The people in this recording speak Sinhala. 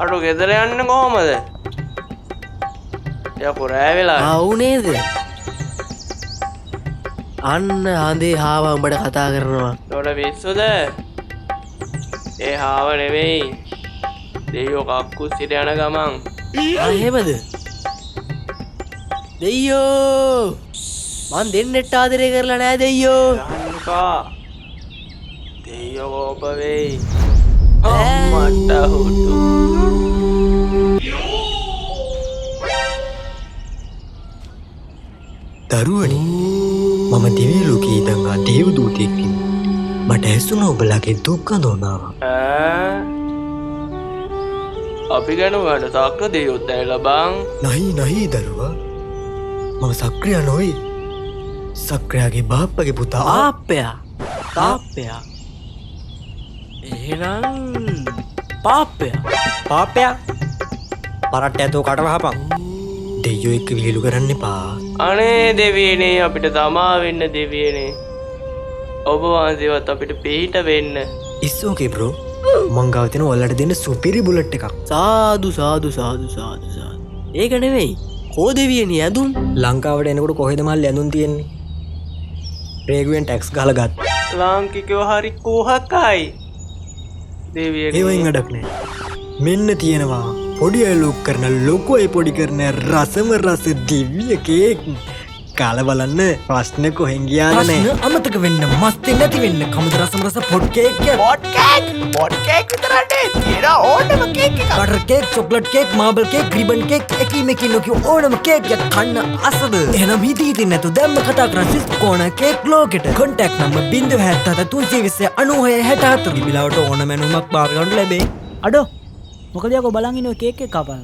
අඩු ගෙදර යන්න කොහමද? යකෝ රෑ වෙලා. ආවුනේද? අන්න හඳේ හාව උඹට කතා කරනවා. උඩ පිස්සුද? ඒ හාව නෙවෙයි. දෙයියෝ කක්කුස්සිට යන ගමන්. එහෙමද? දෙයියෝ මං දෙන්නෙට ආදරය කරලා නෑ දෙයියෝ. යන්නකෝ. දෙයියෝ කෝප වෙයි. මට හුතු. දරුවනි මම දිව්‍ය ලෝකයේ ඉඳන් ආ දේව දූතයෙක් මට ඇසුණා ඔබලගේ දුක් කඳෝනාව. අපි ගැන වැඩ තාක්ක දෙයොත් ඇයිලා බං? නහි දරුවා මම සක්‍රියා නොවේ. සක්‍රියාගේ බාප්පගේ පුතා. තාප්පයා එහෙනම් පාප්පයා පරට්ට ඇතෝ කට වහපන්. දෙයියෝ එක්ක විහිළු කරන්න එපා. අනේ දෙවියනේ අපිට තමා වෙන්න දෙවියනේ. ඔබ වහන්සේවත් අපිට පිහිට වෙන්න. It's okay bro. මං ගාව තියෙන ඔයාලට දෙන්න සුපිරි බුලට් එකක්. සාදු. ඒක නෙවෙයි. කෝ දෙවියනේ ඇඳුම්? ලංකාවට එනකොට කොහෙද මල් ඇඳුම් තියෙන්නේ? රේගුවෙන් ටැක්ස් ගහලා ගත්ත. ලාංකිකව හරි කෝහකයි. දෙවියනේ. ඒවයින් වැඩක් නෑ. මෙන්න තියෙනවා පොඩි අය ලොක් කරන ලොකු අය පොඩි කරන රසම රස දිව්‍ය කේක්. කාලා බලන්න ප්‍රශ්න කොහෙන් ගියාද නෑ. අමතක වෙන්න මස්තේ නැති වෙන්න කමුද රසම රස පොට් කේක් විතරට තියෙන ඕනම කේක් එකක්. Butter cake, chocolate cake, marble cake, ribbon cake, එකී මේකී නොකිය ඕනම කේක් එකක් කන්න අසද. එහෙනම් හිතී නැතු දැම්ම කතා කරන් සිස්කෝන කේක් ලෝකෙට. Contact number 077 320 96 64. බිලාවට ඕන මැනුමක් පාවිච්චි කරන්න ලැබේ. අඩෝ මොකද යකෝ බලන් ඉන්නේ කේක් එක කපලා.